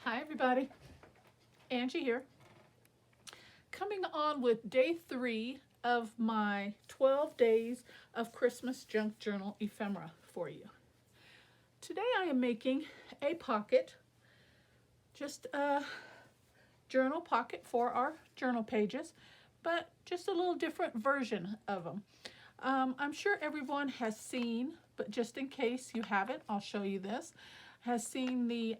Hi everybody, Angie here. Coming on with day 3 of my 12 days of Christmas junk journal ephemera for you. Today I am making a pocket, just a journal pocket for our journal pages, but just a little different version of them. I'm sure everyone has seen, but just in case you haven't, I'll show you this, has seen the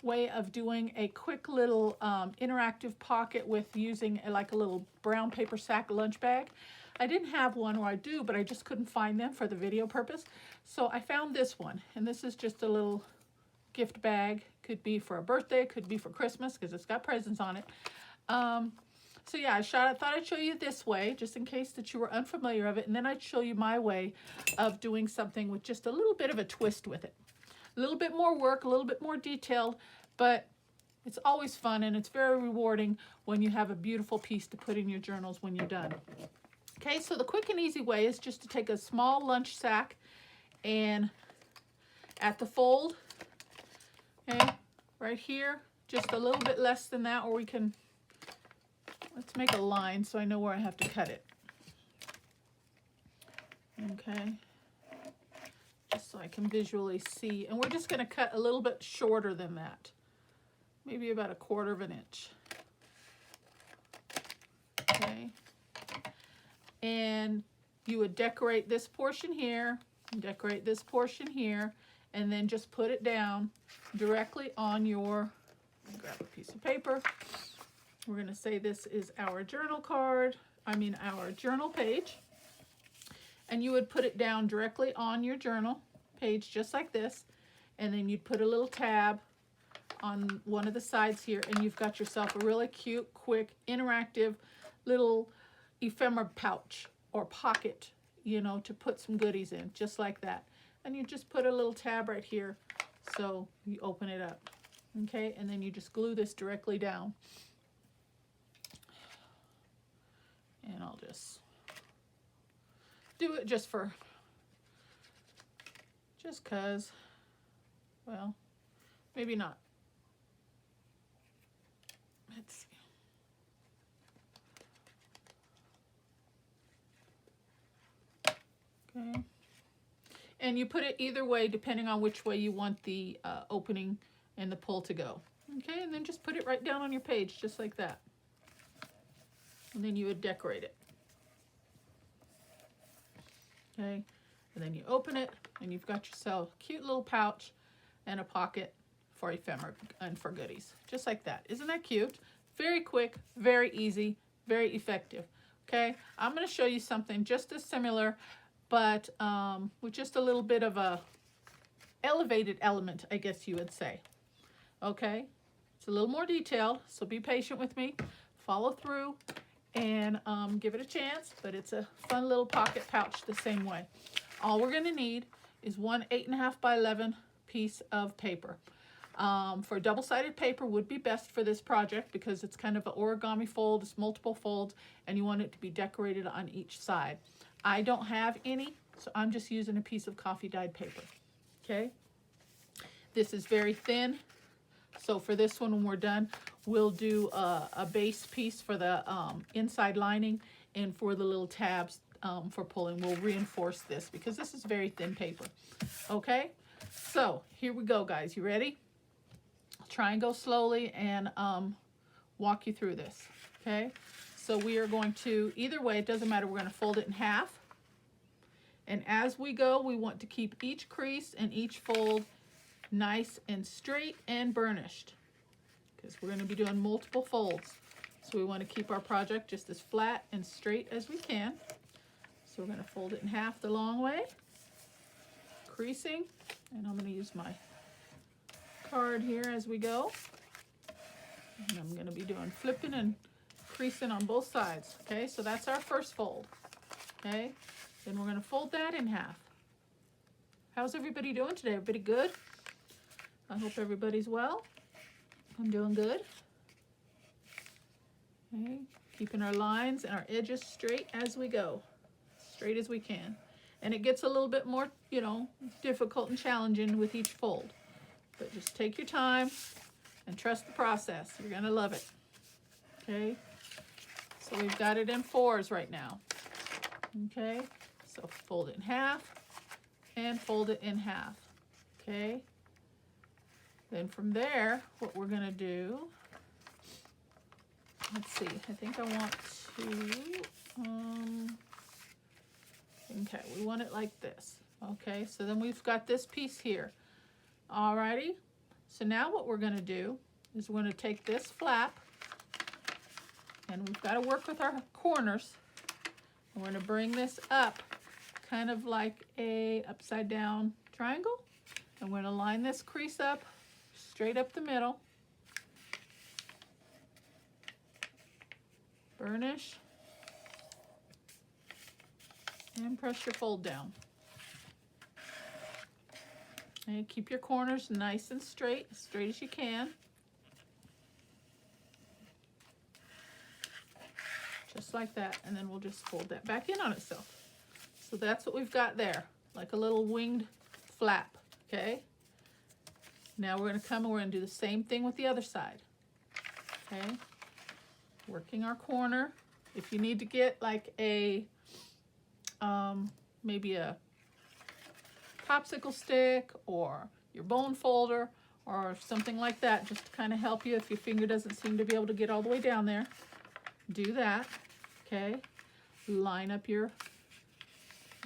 way of doing a quick little interactive pocket with using like a little brown paper sack lunch bag. I didn't have one, or I do, but I just couldn't find them for the video purpose. So I found this one, and this is just a little gift bag. Could be for a birthday, could be for Christmas, because it's got presents on it. So yeah, I thought I'd show you this way, just in case that you were unfamiliar of it, and then I'd show you my way of doing something with just a little bit of a twist with it. A little bit more work, a little bit more detailed, but it's always fun and it's very rewarding when you have a beautiful piece to put in your journals when you're done. Okay, so the quick and easy way is just to take a small lunch sack and at the fold, okay, right here, just a little bit less than that, or we can, let's make a line so I know where I have to cut it. Okay. Just so I can visually see. And we're just going to cut a little bit shorter than that. Maybe about 1/4 of an inch. Okay. And you would decorate this portion here, decorate this portion here, and then just put it down directly on your, grab a piece of paper. We're going to say this is our journal card, our journal page. And you would put it down directly on your journal page, just like this. And then you'd put a little tab on one of the sides here, and you've got yourself a really cute, quick, interactive little ephemera pouch or pocket, you know, to put some goodies in, just like that. And you just put a little tab right here, so you open it up. Okay, and then you just glue this directly down. And I'll just do it just cause, well, maybe not. Let's see. Okay. And you put it either way, depending on which way you want the opening and the pull to go. Okay, and then just put it right down on your page, just like that. And then you would decorate it. Okay, and then you open it, and you've got yourself a cute little pouch and a pocket for ephemera and for goodies, just like that. Isn't that cute? Very quick, very easy, very effective. Okay, I'm going to show you something just as similar, but with just a little bit of a elevated element, I guess you would say. Okay, it's a little more detailed, so be patient with me, follow through, and give it a chance, but it's a fun little pocket pouch the same way. All we're going to need is one 8.5 by 11 piece of paper. For double-sided paper would be best for this project because it's kind of an origami fold, it's multiple folds, and you want it to be decorated on each side. I don't have any, so I'm just using a piece of coffee dyed paper. Okay, this is very thin. So for this one, when we're done, we'll do a base piece for the inside lining, and for the little tabs for pulling, we'll reinforce this because this is very thin paper. Okay, so here we go, guys. You ready? I'll try and go slowly and walk you through this. Okay, so we are going to, either way, it doesn't matter, we're going to fold it in half. And as we go, we want to keep each crease and each fold nice and straight and burnished, because we're going to be doing multiple folds. So we want to keep our project just as flat and straight as we can. So we're going to fold it in half the long way, creasing, and I'm going to use my card here as we go. And I'm going to be doing flipping and creasing on both sides. Okay, so that's our first fold. Okay, then we're going to fold that in half. How's everybody doing today? Everybody good? I hope everybody's well. I'm doing good. Okay, keeping our lines and our edges straight as we go, straight as we can. And it gets a little bit more, you know, difficult and challenging with each fold. But just take your time and trust the process. You're gonna love it. Okay, so we've got it in 4s right now. Okay, so fold it in half and fold it in half. Okay, then from there, what we're gonna do, let's see, I think I want to, okay, we want it like this. Okay, so then we've got this piece here. Alrighty, so now what we're gonna do is we're gonna take this flap, and we've got to work with our corners. We're going to bring this up kind of like a upside down triangle. And we're going to line this crease up straight up the middle. Burnish. And press your fold down. And keep your corners nice and straight as you can. Just like that, and then we'll just fold that back in on itself. So that's what we've got there, like a little winged flap, okay? Now we're gonna come and we're gonna do the same thing with the other side, okay? Working our corner. If you need to get like a, maybe a popsicle stick or your bone folder or something like that, just to kind of help you if your finger doesn't seem to be able to get all the way down there, do that. Okay, line up your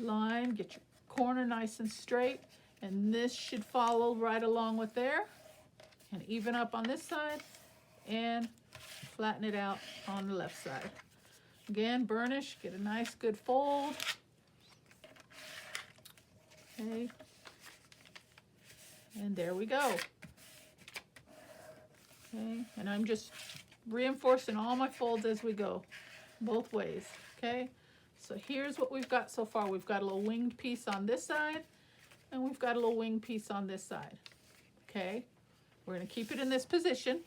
line, get your corner nice and straight, and this should follow right along with there, and even up on this side, and flatten it out on the left side. Again, burnish, get a nice good fold. Okay, and there we go. Okay, and I'm just reinforcing all my folds as we go, both ways. Okay, so here's what we've got so far. We've got a little winged piece on this side, and we've got a little winged piece on this side. Okay, we're going to keep it in this position.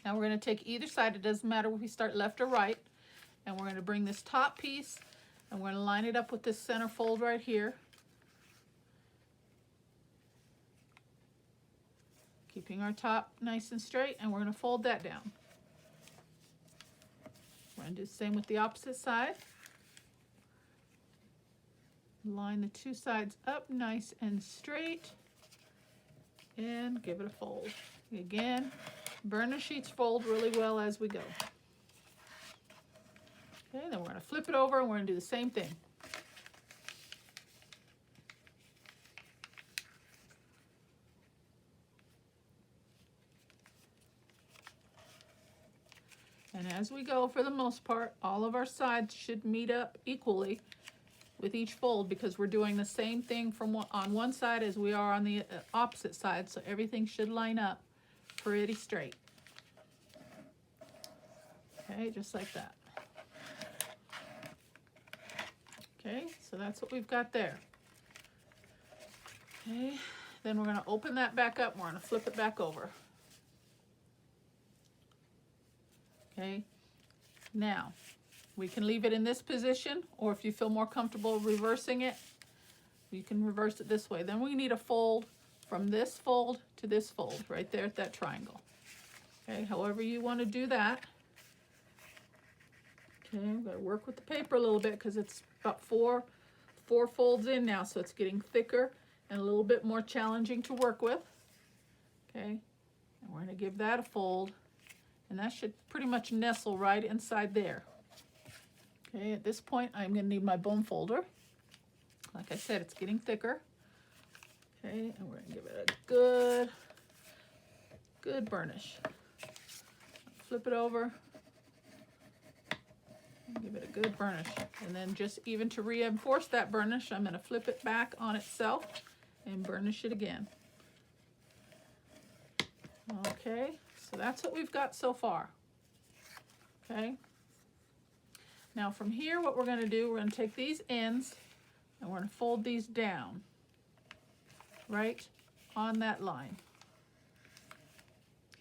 Now we're going to take either side. It doesn't matter if we start left or right, and we're going to bring this top piece and we're going to line it up with this center fold right here, keeping our top nice and straight, and we're going to fold that down. We're going to do the same with the opposite side. Line the two sides up nice and straight, and give it a fold. Again, burnish each fold really well as we go. Okay, then we're going to flip it over and we're going to do the same thing. And as we go, for the most part, all of our sides should meet up equally with each fold, because we're doing the same thing from on one side as we are on the opposite side, so everything should line up pretty straight. Okay, just like that. Okay, so that's what we've got there. Okay, then we're going to open that back up and we're going to flip it back over. Okay, now we can leave it in this position, or if you feel more comfortable reversing it, you can reverse it this way. Then we need a fold from this fold to this fold right there at that triangle. Okay, however you want to do that. Okay, I've got to work with the paper a little bit because it's about four folds in now, so it's getting thicker and a little bit more challenging to work with. Okay, and we're going to give that a fold, and that should pretty much nestle right inside there. Okay, at this point I'm going to need my bone folder. Like I said, it's getting thicker. Okay, and we're going to give it a good burnish. Flip it over. Give it a good burnish, and then just even to reinforce that burnish, I'm going to flip it back on itself and burnish it again. Okay, so that's what we've got so far. Okay, now from here what we're going to do, we're going to take these ends and we're going to fold these down right on that line.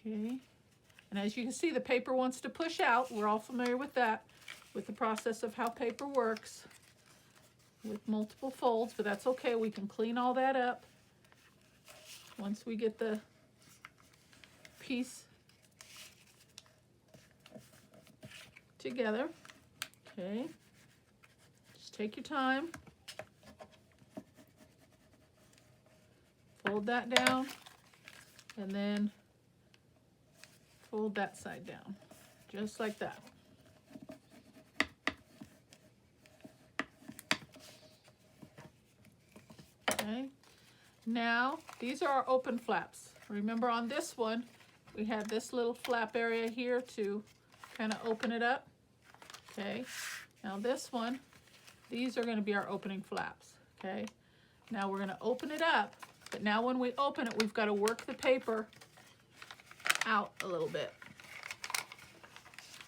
Okay, and as you can see, the paper wants to push out. We're all familiar with that, with the process of how paper works with multiple folds, but that's okay. We can clean all that up. once we get the piece together. Okay, just take your time. Fold that down, and then fold that side down, just like that. Okay, now these are our open flaps. Remember on this one, we had this little flap area here to kind of open it up. Okay, now this one, these are going to be our opening flaps. Okay, now we're going to open it up, but now when we open it, we've got to work the paper out a little bit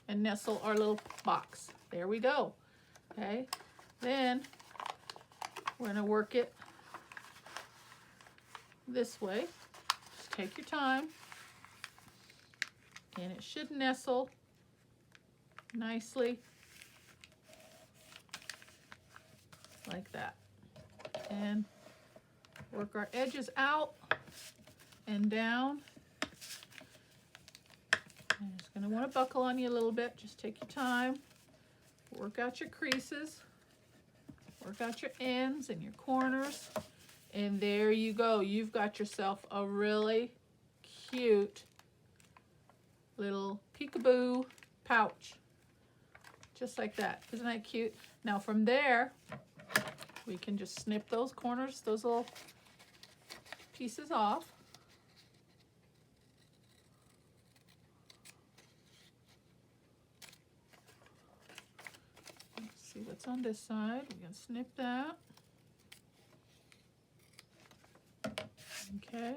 and nestle our little box. There we go. Okay, then we're going to work it this way. Just take your time, and it should nestle nicely like that, and work our edges out and down. And it's going to want to buckle on you a little bit. Just take your time, work out your creases, work out your ends and your corners, and there you go. You've got yourself a really cute little peekaboo pouch, just like that. Isn't that cute? Now from there, we can just snip those corners, those little pieces off. Let's see what's on this side. We can snip that. Okay,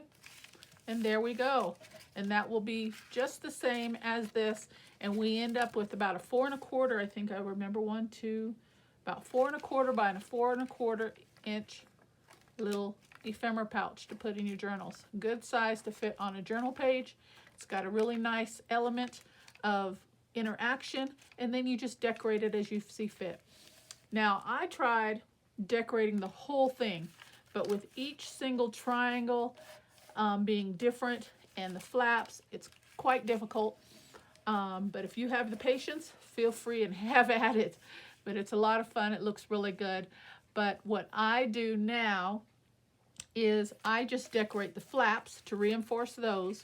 and there we go. And that will be just the same as this. And we end up with about a 4 1/4, I think I remember, about 4 1/4 by a 4 1/4 inch little ephemera pouch to put in your journals. Good size to fit on a journal page. It's got a really nice element of interaction, and then you just decorate it as you see fit. Now, I tried decorating the whole thing, but with each single triangle being different and the flaps, it's quite difficult. But if you have the patience, feel free and have at it. But it's a lot of fun. It looks really good. But what I do now is I just decorate the flaps to reinforce those,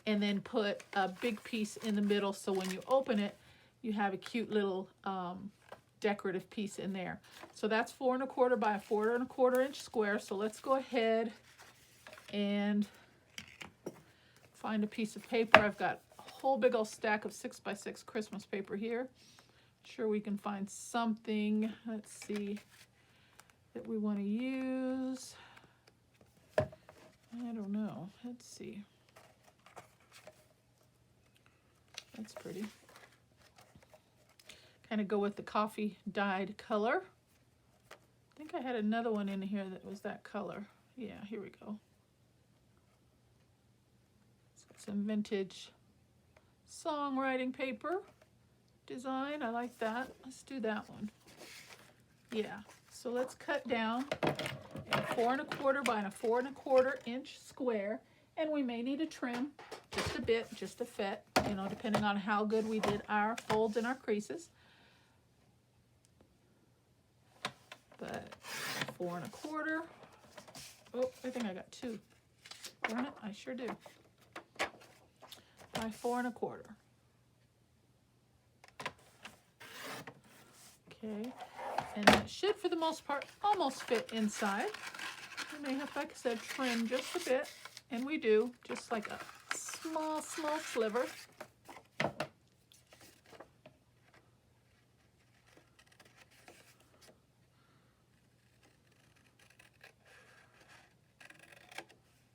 and then put a big piece in the middle, so when you open it, you have a cute little decorative piece in there. So that's 4 1/4 by a 4 1/4 inch square. So let's go ahead and find a piece of paper. I've got a whole big old stack of 6 by 6 Christmas paper here. Sure, we can find something, let's see, that we want to use. I don't know. Let's see. That's pretty. Kind of go with the coffee dyed color. I think I had another one in here that was that color. Yeah, here we go. It's got some vintage songwriting paper design. I like that. Let's do that one. Yeah, so let's cut down a 4 1/4 by a 4 1/4 inch square, and we may need a trim just a bit, just to fit, you know, depending on how good we did our folds and our creases. But 4 1/4. Oh, I think I got 2. Darn it, I sure do. By 4 1/4. Okay, and that should, for the most part, almost fit inside. We may have, like I said, trim just a bit, and we do, just like a small sliver.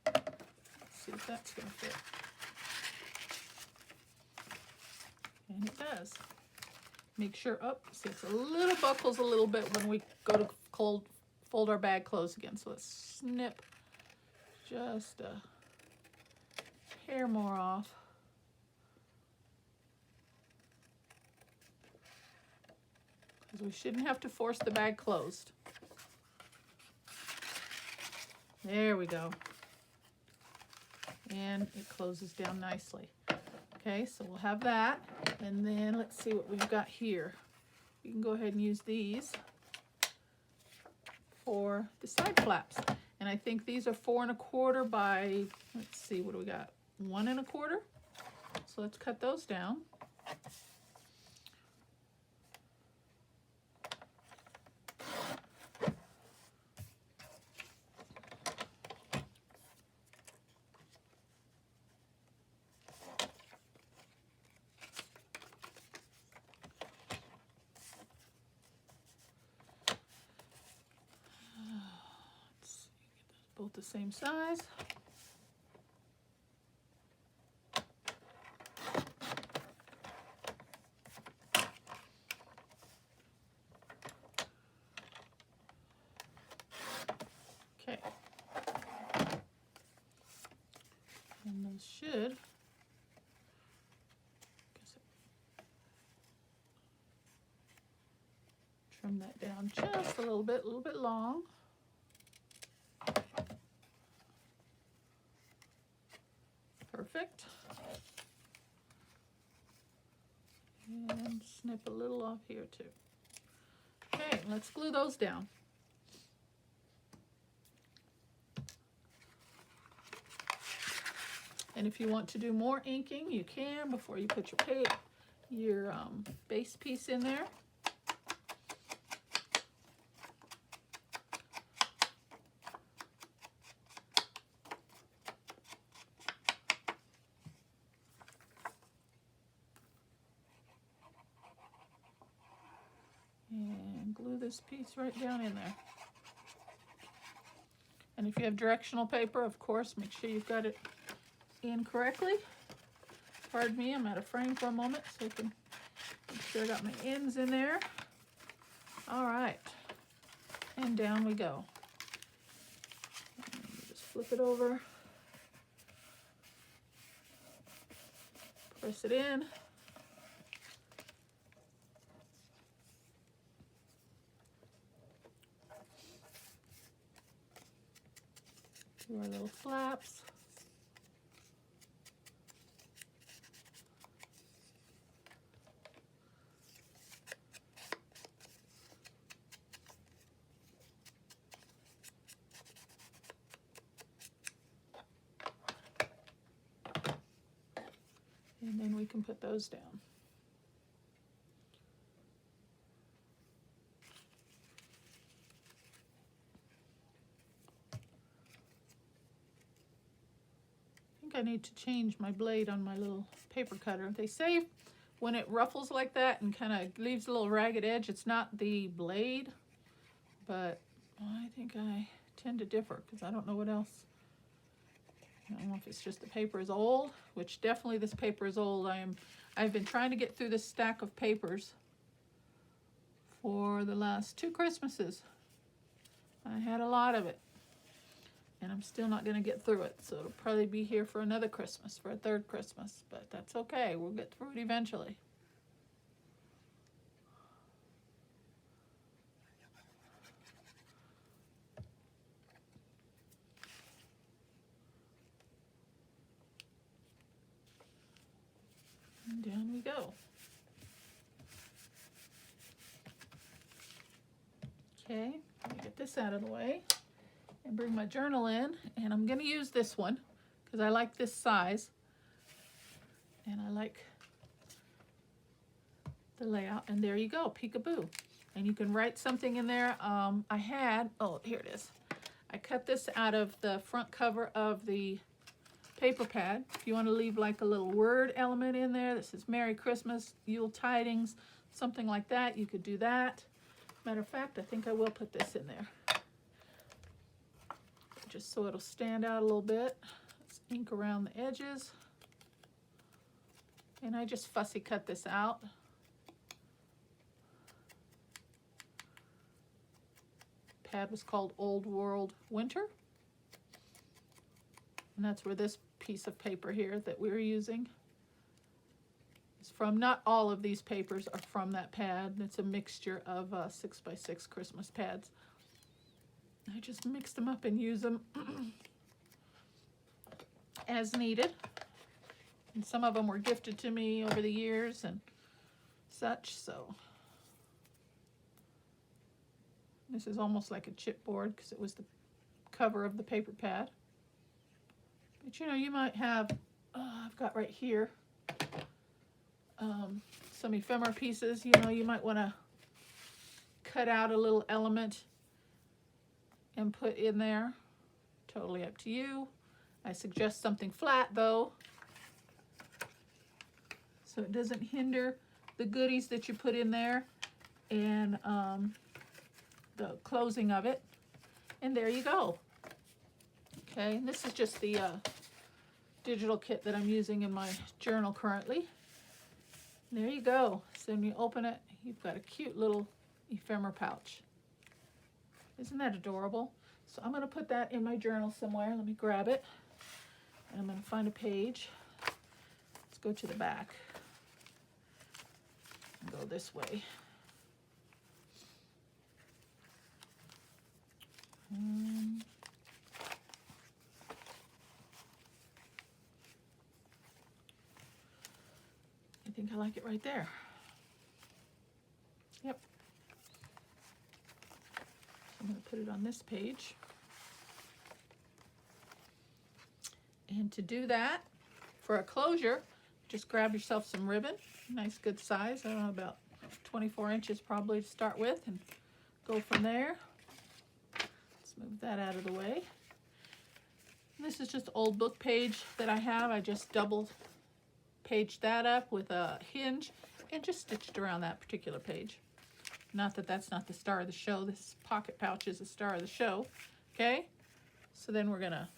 Let's see if that's going to fit. And it does. Make sure, oh, see, it's a little buckles a little bit when we go to fold our bag closed again. So let's snip just a hair more off. Because we shouldn't have to force the bag closed. There we go. and it closes down nicely. Okay, so we'll have that, and then let's see what we've got here. You can go ahead and use these for the side flaps. And I think these are 4 1/4 by, let's see, what do we got? 1 1/4. So let's cut those down. Both the same size. Okay. And those should trim that down just a little bit long. Perfect. And snip a little off here too. Okay, let's glue those down. And if you want to do more inking, you can before you put your base piece in there. And glue this piece right down in there. And if you have directional paper, of course, make sure you've got it in correctly. Pardon me, I'm out of frame for a moment so I can make sure I got my ends in there. All right, and down we go. And just flip it over, press it in. Do our little flaps. And then we can put those down. I need to change my blade on my little paper cutter. They say when it ruffles like that and kind of leaves a little ragged edge, it's not the blade, but I think I tend to differ because I don't know what else. I don't know if it's just the paper is old, which definitely this paper is old. I've been trying to get through this stack of papers for the last 2 Christmases. I had a lot of it. And I'm still not going to get through it, so it'll probably be here for another Christmas, for a 3rd Christmas, but that's okay. We'll get through it eventually. And down we go. Okay, let me get this out of the way. And bring my journal in, and I'm going to use this one because I like this size and I like the layout. And there you go, peekaboo. And you can write something in there. Oh, here it is. I cut this out of the front cover of the paper pad. If you want to leave like a little word element in there that says Merry Christmas, Yule Tidings, something like that, you could do that. Matter of fact, I think I will put this in there, just so it'll stand out a little bit. Let's ink around the edges. And I just fussy cut this out. Pad was called Old World Winter. And that's where this piece of paper here that we're using is from. Not all of these papers are from that pad. It's a mixture of 6x6 Christmas pads. I just mix them up and use them. as needed. And some of them were gifted to me over the years and such, so. This is almost like a chipboard because it was the cover of the paper pad. But you know, you might have, I've got right here, some ephemera pieces. You know, you might want to cut out a little element and put in there. Totally up to you. I suggest something flat though, so it doesn't hinder the goodies that you put in there and the closing of it. And there you go. Okay, and this is just the digital kit that I'm using in my journal currently. There you go. So when you open it, you've got a cute little ephemera pouch. Isn't that adorable? So I'm going to put that in my journal somewhere. Let me grab it. And I'm going to find a page. Let's go to the back. And go this way. I think I like it right there. Yep. I'm going to put it on this page. And to do that, for a closure, just grab yourself some ribbon, nice good size, I don't know, about 24 inches probably to start with, and go from there. Let's move that out of the way. This is just an old book page that I have. I just double paged that up with a hinge and just stitched around that particular page. Not that that's not the star of the show. This pocket pouch is the star of the show. Okay, so then we're gonna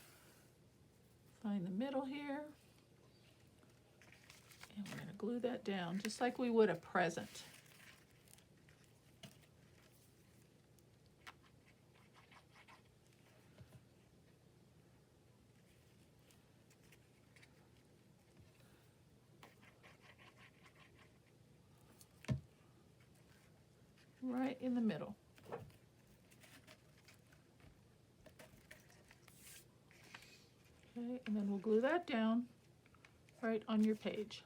find the middle here, and we're gonna glue that down just like we would a present. Right in the middle. Okay, and then we'll glue that down right on your page.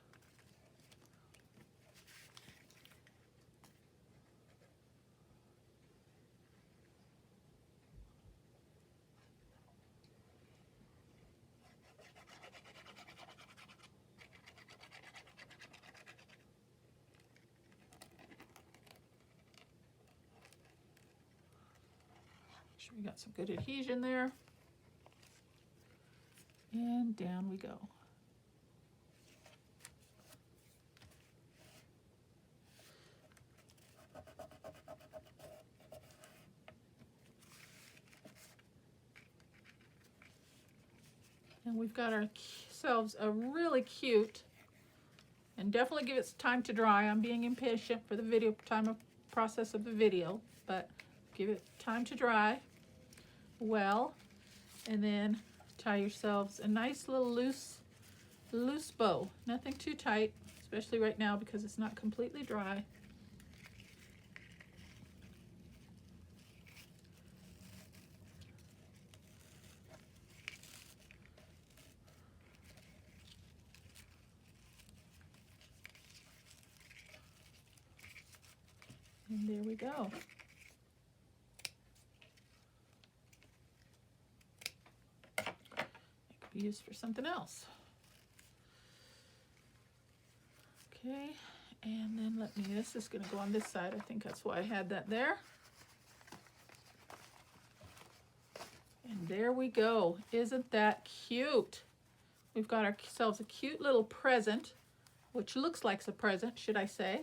Make sure we got some good adhesion there. And down we go. And we've got ourselves a really cute, and definitely give it time to dry. I'm being impatient for the video process of the video, but give it time to dry well, and then tie yourselves a nice little loose bow. Nothing too tight, especially right now because it's not completely dry. And there we go. It could be used for something else. Okay, and then this is going to go on this side. I think that's why I had that there. And there we go. Isn't that cute? We've got ourselves a cute little present, which looks like a present, should I say.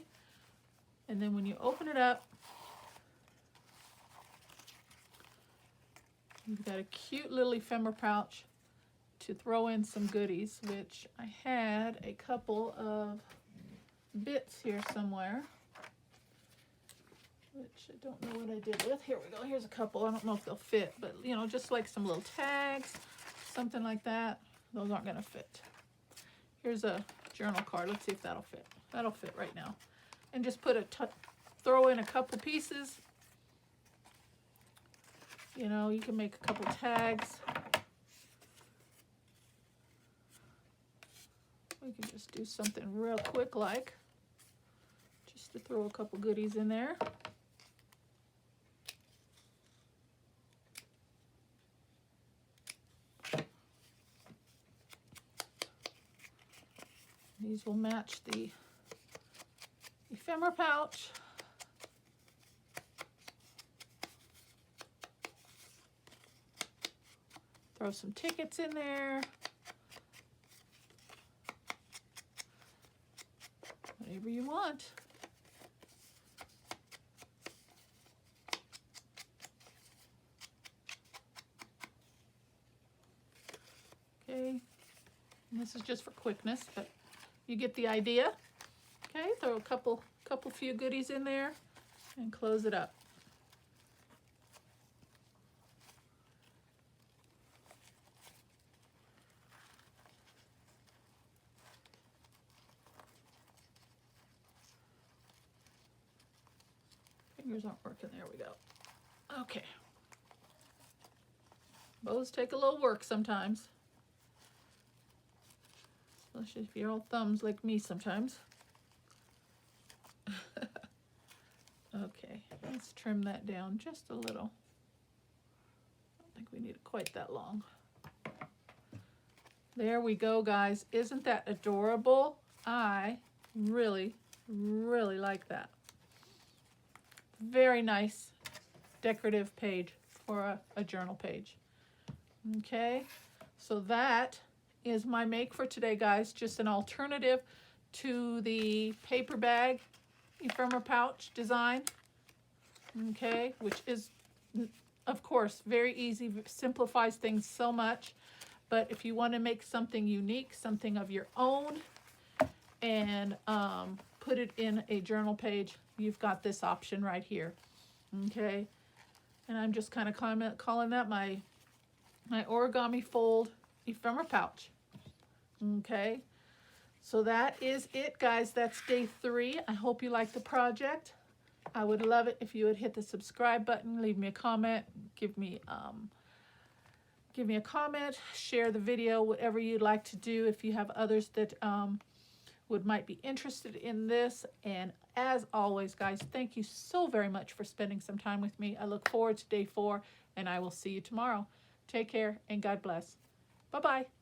And then when you open it up, you've got a cute little ephemera pouch to throw in some goodies, which I had a couple of bits here somewhere, which I don't know what I did with. Here we go. Here's a couple. I don't know if they'll fit, but you know, just like some little tags, something like that. Those aren't going to fit. Here's a journal card. Let's see if that'll fit. That'll fit right now. And just throw in a couple pieces. You know, you can make a couple tags. We can just do something real quick, like just to throw a couple goodies in there. These will match the ephemera pouch. Throw some tickets in there. Whatever you want. Okay, and this is just for quickness, but you get the idea. Okay, throw a couple few goodies in there and close it up. Fingers aren't working, there we go. Okay. Bows take a little work sometimes. Especially if you're all thumbs like me sometimes. Okay, let's trim that down just a little. I don't think we need it quite that long. There we go, guys. Isn't that adorable? I really, really like that. Very nice decorative page for a journal page. Okay, so that is my make for today, guys. Just an alternative to the paper bag ephemera pouch design. Okay, which is, of course, very easy, simplifies things so much. But if you want to make something unique, something of your own, and put it in a journal page, you've got this option right here. Okay, and I'm just kind of calling that my origami fold ephemera pouch. Okay, so that is it, guys. That's day 3. I hope you like the project. I would love it if you would hit the subscribe button, leave me a comment, give me a comment, share the video, whatever you'd like to do. If you have others that might be interested in this. And as always, guys, thank you so very much for spending some time with me. I look forward to day 4, and I will see you tomorrow. Take care and God bless. Bye-bye.